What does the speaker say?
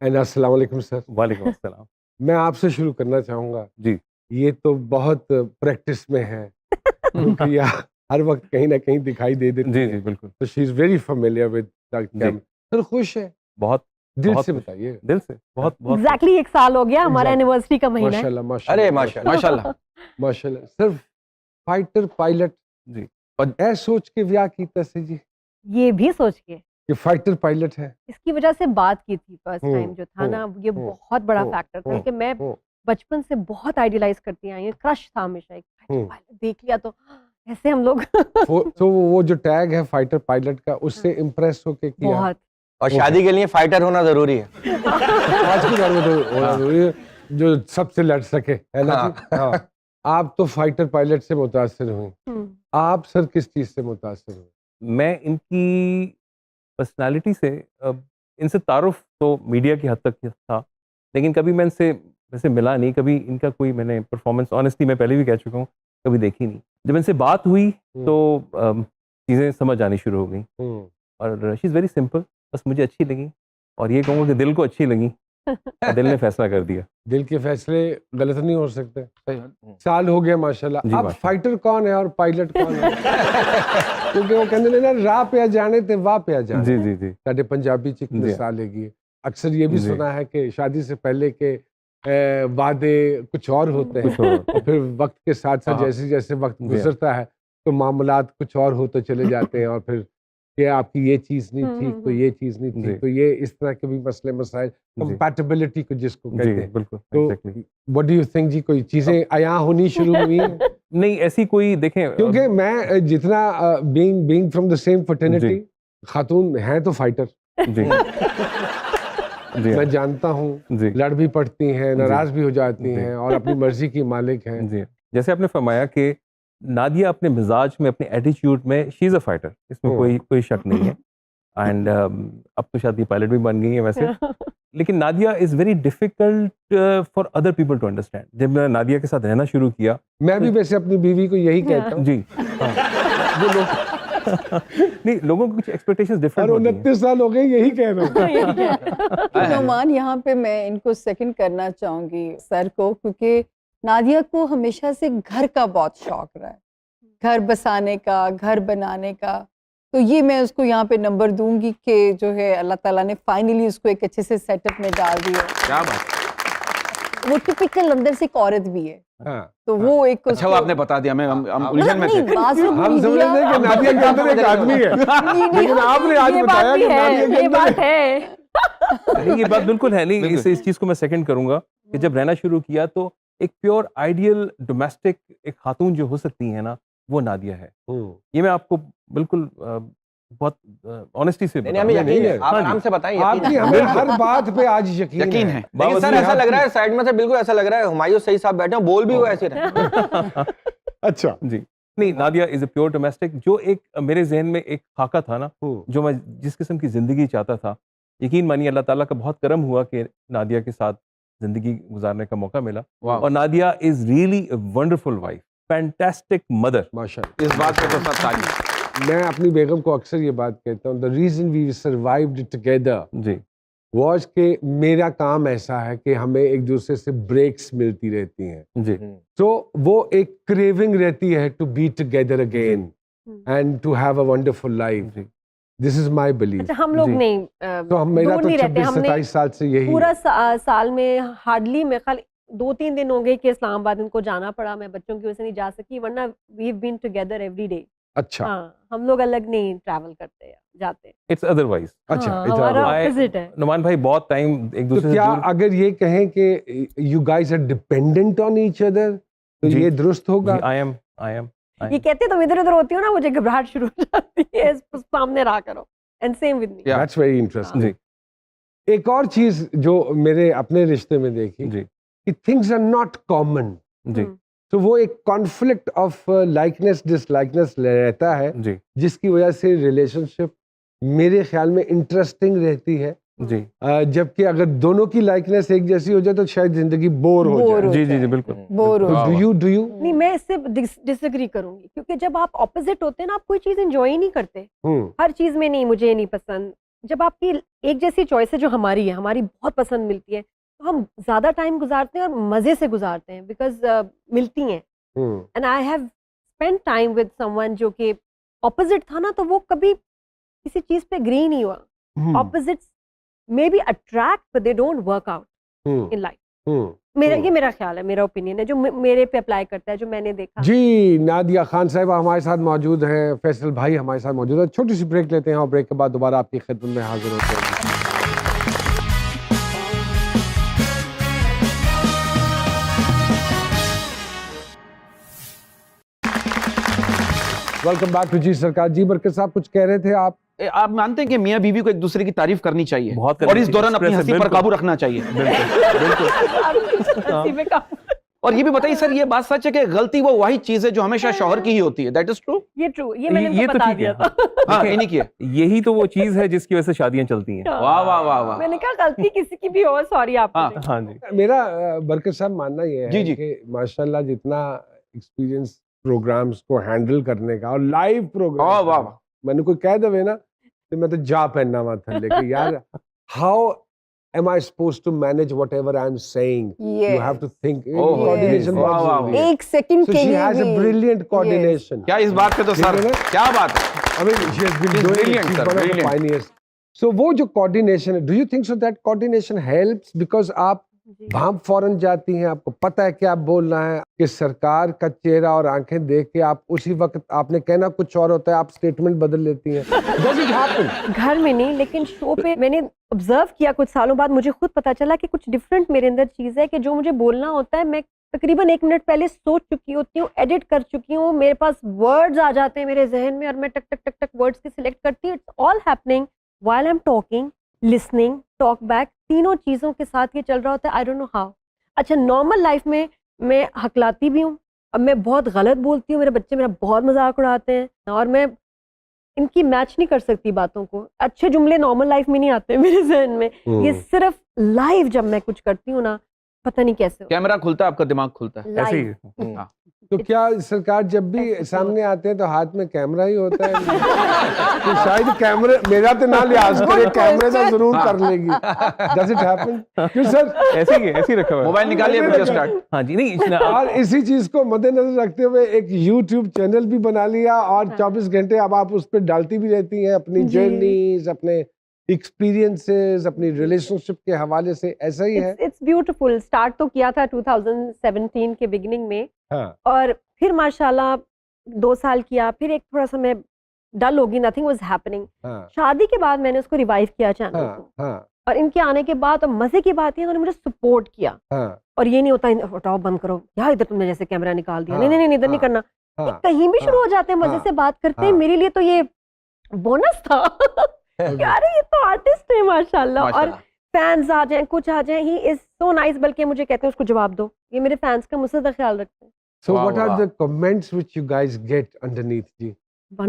And अस्सलाम वालेकुम sir. वालेकुम अस्सलाम। मैं आपसे शुरू करना चाहूँगा। जी। ये तो बहुत प्रैक्टिस में है क्योंकि ये हर वक्त कहीं ना कहीं दिखाई दे देती जी, है। जी, बिल्कुल। तो she is very familiar with the जी। कैमरा। सर खुश है? बहुत दिल बहुत से खुश। बताइए। दिल से बहुत बहुत खुश। एग्जैक्टली 1 साल हो गया, हमारा Exactly. एनिवर्सरी का महीना है। माशाल्लाह अरे माशाल्लाह माशाल्लाह माशाल्लाह। सर फाइटर पायलट जी। ऐ सोच के विਆਹ ਕੀਤਾ ਸੀ जी ये भी सोच के कि फाइटर पायलट है। इसकी वजह से बात की थी फर्स्ट हम्म, टाइम जो था ना, ये हम्म, बहुत बड़ा हम्म, फैक्टर था हम्म, कि मैं हम्म, बचपन से बहुत आइडियलाइज करती आई हूँ, क्रश था हमेशा एक फाइटर हम्म। पायलट देख लिया तो ऐसे हम लोग तो वो जो टैग है फाइटर पायलट का उससे इम्प्रेस होके किया। बहुत और शादी के लिए फाइटर होना जरूरी है। आज के दौर में तो होना हाँ। जरूरी है जो सबसे लड़ सके, है ना जी? हाँ। आप तो फाइटर पायलट से मुतासिर हुई, हम्म, आप सर किस चीज से मुतासिर हुई? मैं इनकी पर्सनैलिटी से इनसे तारुफ तो मीडिया की हद तक था, लेकिन कभी मैं इनसे वैसे मिला नहीं, कभी इनका कोई मैंने परफॉर्मेंस ऑनेस्टली मैं पहले भी कह चुका हूँ, कभी देखी नहीं। जब इनसे बात हुई तो चीज़ें समझ आनी शुरू हो गई और शी इज़ वेरी सिंपल, बस मुझे अच्छी लगी और ये कहूँगा कि दिल को अच्छी लगी और दिल ने फैसला कर दिया। दिल के फैसले गलत नहीं हो सकते। साल हो गया माशाल्लाह। जी, अब माशाल्लाह। फाइटर कौन है और पायलट कौन है? क्योंकि वो कहते ने ना राह पे आ जाने ते वाह पे आ जाने। जी जी जी साडे पंजाबी च एक जी। मिसाल हैगी। अक्सर ये भी जी। सुना है कि शादी से पहले के वादे कुछ और होते हैं कुछ और और फिर वक्त के साथ साथ हाँ। जैसे जैसे वक्त जी। गुजरता है तो मामलात कुछ और होते चले जाते हैं और फिर कि आपकी ये चीज़ नहीं ठीक तो ये चीज़ नहीं जी। ठीक तो ये इस तरह के भी मसले मसाइल कंपैटिबिलिटी को जिसको जी कहते हैं। बिल्कुल तो exactly. What do you think जी कोई चीज़ें अयां होनी शुरू हुई हैं? नहीं ऐसी कोई देखें क्योंकि मैं जितना being being from the same fraternity, खातून हैं तो फाइटर जी जी मैं जानता हूँ, जी लड़ भी पड़ती हैं, नाराज भी हो जाती जी। हैं और अपनी मर्जी की मालिक हैं। जी। जैसे आपने फरमाया कि नादिया अपने मिजाज में, अपने एटीट्यूड में शी इज़ अ फाइटर, इसमें कोई शक नहीं है। एंड अब तो शायद ये पायलट भी बन गई है वैसे, लेकिन Nadia is very difficult for other people to understand. जब मैंने नादिया के साथ रहना शुरू किया, मैं भी वैसे अपनी बीवी को यही कहता हूँ। जी वो लोग नहीं, लोगों की कुछ एक्सपेक्टेशंस और डिफरेंट होती हैं। 29 साल हो गए यही कह रहा हूँ। नोमान, यहाँ पे मैं इनको सेकंड करना चाहूंगी सर को, क्योंकि नादिया को हमेशा से घर का बहुत शौक रहा है, घर बसाने का, घर बनाने का। तो ये मैं उसको यहाँ पे नंबर दूंगी कि जो है अल्लाह ताला ने फाइनली उसको एक अच्छे से सेटअप में डाल दिया। क्या बात। वो टिपिकल अंदर से एक औरत भी है, हाँ, तो वो एक अच्छा वो आपने बता दिया, हम उलझन में थे। हम समझ रहे थे कि नादिया के अंदर एक आदमी है, लेकिन आपने आज बताया कि नादिया के ये अंदर बात है। नहीं ये बात बिल्कुल है नहीं, इस चीज़ को मैं सेकंड करूंगा कि जब रहना शुरू किया तो एक प्योर आइडियल डोमेस्टिक एक खातून जो हो सकती है ना, वो नादिया है। ये मैं आपको बिल्कुल बहुत ऑनेस्टी से नहीं, हमें यकीन है, आप आराम से बताएं। आपकी हमें हर बात पे आज यकीन है। लेकिन बाबा सर जी, ऐसा लग रहा है साइड में से बिल्कुल ऐसा लग रहा है हुमायूं सही साहब बैठे हो, बोल भी वो ऐसे रहे। अच्छा जी नहीं, Nadia is a pure domestic. जो एक मेरे जहन में एक खाका था ना, जो मैं जिस किस्म की ज़िंदगी चाहता था, यकीन मानिए अल्लाह ताला का बहुत करम हुआ कि नादिया के साथ ज़िंदगी गुजारने का मौका मिला। और Nadia is really a wonderful wife, fantastic mother. माशाल्लाह। इस बात पे तो सब तारीफ। मैं अपनी बेगम को अक्सर ये बात कहता हूँ, the reason we survived together जी वाज के मेरा काम ऐसा है कि हमें एक दूसरे से ब्रेक्स मिलती रहती हैं, जी तो वो एक क्रेविंग रहती है to be together again and to have a wonderful life. जी दिस इज माय बिलीफ। अच्छा, हम लोग जी। नहीं तो हम मेरा दूर तो नहीं रहते, 26-27 साल से यही पूरा साल में हार्डली मेरे ख्याल 2-3 दिन हो गए कि इस्लामाबाद इनको जाना पड़ा, मैं बच्चों की वजह से नहीं जा सकी, वरना we have been together every day. अच्छा हाँ, हम लोग अलग नहीं ट्रैवल करते या जाते। It's otherwise. अच्छा हाँ, इतना हमारा बड़ा। ऑपोजिट है। नुमान भाई बहुत टाइम एक तो दूसरे से क्या दूर। अगर ये कहें कि you guys are dependent on each other तो जी। ये दुरुस्त होगा? आई एम ये कहते तुम इधर उधर होती हो ना, मुझे घबराहट शुरू हो जाती है, सामने रहा करो। And same with me. That's very interesting. जी एक और चीज जो मेरे अपने रिश्ते में देखी जी कि थिंग्स आर नॉट कॉमन, जी तो वो एक कॉन्फ्लिक्ट ऑफ लाइकनेस डिसलाइकनेस रहता है, जी जिसकी वजह से रिलेशनशिप मेरे ख्याल में इंटरेस्टिंग रहती है। जी जबकि अगर दोनों की लाइकनेस एक जैसी हो जाए तो शायद जिंदगी बोर हो जाए। जी जी जी बिल्कुल। बोर हो तो जाए। डू यू नहीं, मैं इससे डिसएग्री करूंगी, क्योंकि जब आप ऑपोजिट होते हैं ना, आप कोई चीज एंजॉय ही नहीं करते। हर चीज में नहीं, मुझे ये नहीं पसंद, जब आपकी एक जैसी चॉइस है जो हमारी है, हमारी बहुत पसंद मिलती है, तो हम ज़्यादा टाइम गुजारते हैं और मज़े से गुजारते हैं बिकॉज मिलती हैं. And I have spend time with someone जो कि ऑपोजिट था ना, तो वो कभी किसी चीज़ पे एग्री नहीं हुआ. Opposites may be attract but they don't work out in life. ये मेरा ख्याल है, मेरा ओपिनियन है जो मेरे पे अप्लाई करता है, जो मैंने देखा. जी, नादिया खान साहिबा हमारे साथ मौजूद हैं, फैसल भाई हमारे साथ मौजूद है. छोटी सी ब्रेक लेते हैं और ब्रेक के बाद दोबारा आपकी खिदमत में हाजिर होते हैं. वेलकम बैक टू जी सरकार. जी बरकत साहब कुछ कह रहे थे आप. आप मानते हैं कि मियाँ बीवी को एक दूसरे की तारीफ करनी चाहिए बहुत करनी और इस चाहिए, दौरान अपनी express हंसी पर बिल्कुल। काबू रखना चाहिए. हंसी में काबू. और ये भी बताइए सर, ये बात सच है कि गलती वो वही चीज है जो हमेशा शौहर की ही होती है. That is true. ये ट्रू, ये मैंने ये उनको तो बता ठीक दिया है. था. हाँ, इन्हीं की है. यही तो वो चीज है जिसकी वजह से शादियां चलती हैं. वाह वाह वाह वाह. मैंने कहा गलती किसी की भी हो, सॉरी आप. हाँ. हाँ जी. मेरा बरकत साहब मानना ये जी, है जी. कि माशाल्लाह जितना एक्सपीरियंस प्रोग्राम्स को हैंडल करने का और लाइव प्रोग्राम. वाह वाह वाह. मैंने कोई कह दवे ना तो मैं तो जा पहनना हुआ था लेकिन यार how am I supposed to manage whatever I'm saying? You have to think. Oh, coordination yes. बहुत वाह, वाह, जरूरी है. एक सेकंड So के she लिए has a भी. brilliant coordination. क्या इस बात पे तो सर, ठीक है ना? क्या बात है. I mean, she has been She's doing brilliant, she's sir, one of the brilliant. pioneers. So वो जो coordination है, do you think so that coordination helps because आप जी. भाप फौरन जाती हैं, आपको पता है कि आप बोलना है, कि सरकार का चेहरा और आंखें देख के आप उसी वक्त आपने कहना कुछ और होता है, आप स्टेटमेंट बदल लेती हैं. Does it happen? घर में नहीं, लेकिन शो पे मैंने ऑब्जर्व किया. कुछ सालों बाद मुझे खुद पता चला कि कुछ डिफरेंट मेरे अंदर चीज़ है कि जो मुझे बोलना होता है मैं तकरीबन 1 मिनट पहले सोच चुकी होती हूँ, एडिट कर चुकी हूँ, मेरे पास वर्ड्स आ जाते हैं मेरे जहन में और मैं टक टक टक टक वर्ड्स की सिलेक्ट करती हूँ. It's all happening while I am talking, listening, talk back, तीनों चीज़ों के साथ ये चल रहा होता है. I don't know how. अच्छा, नॉर्मल लाइफ में मैं हकलाती भी हूँ, अब मैं बहुत गलत बोलती हूँ, मेरे बच्चे मेरा बहुत मजाक उड़ाते हैं और मैं इनकी मैच नहीं कर सकती बातों को. अच्छे जुमले नॉर्मल लाइफ में नहीं आते मेरे जहन में. ये सिर्फ लाइव जब मैं कुछ करती हूँ ना, पता नहीं कैसे कैमरा खुलता है, आपका दिमाग खुलता है. ऐसे ही. लाइव. हाँ. तो क्या सरकार जब भी सामने आते हैं तो हाथ में कैमरा ही होता है? तो शायद कैमरे मेरा तो ना लिहाज करे, कैमरे तो जरूर कर लेगी. Does it happen? क्यों सर? ऐसे ही रखा हुआ है. मोबाइल निकालिए, वीडियो स्टार्ट. हाँ जी. नहीं और इसी चीज को मद्देनजर रखते हुए एक YouTube चैनल भी बना लिया और 24 घंटे अब आप उस पर डालती भी रहती हैं अपनी जी. जर्नीज, अपने एक्सपीरियंसेस, अपनी रिलेशनशिप के हवाले से. ऐसा ही है. It's beautiful. स्टार्ट तो किया था 2017 के बिगिनिंग में हाँ. और फिर माशाल्लाह 2 साल किया, फिर एक थोड़ा सा मैं डल हो गई, नथिंग वाज हैपनिंग. हाँ. शादी के बाद मैंने उसको रिवाइव किया चैनल को, हाँ. हाँ. और इनके आने के बाद और मजे की बात है, उन्होंने मुझे सपोर्ट किया. हाँ. और ये नहीं होता हटाओ बंद करो यार, इधर तुमने जैसे कैमरा निकाल दिया, हाँ, नहीं नहीं नहीं इधर नहीं हाँ, करना. ये हाँ. कहीं भी शुरू हो जाते हैं, मजे हाँ, से बात करते हैं. हाँ. मेरे लिए तो ये बोनस था यार, ये तो आर्टिस्ट है माशाल्लाह. और माशाल्लाह. फैंस आ जाएं, कुछ आ जाएं, ही इज सो नाइस. बल्कि मुझे कहते हैं उसको जवाब दो. ये मेरे फैंस का मुझसे ख्याल रखते हैं. So Wow, what are wow. the comments which you guys get underneath ji?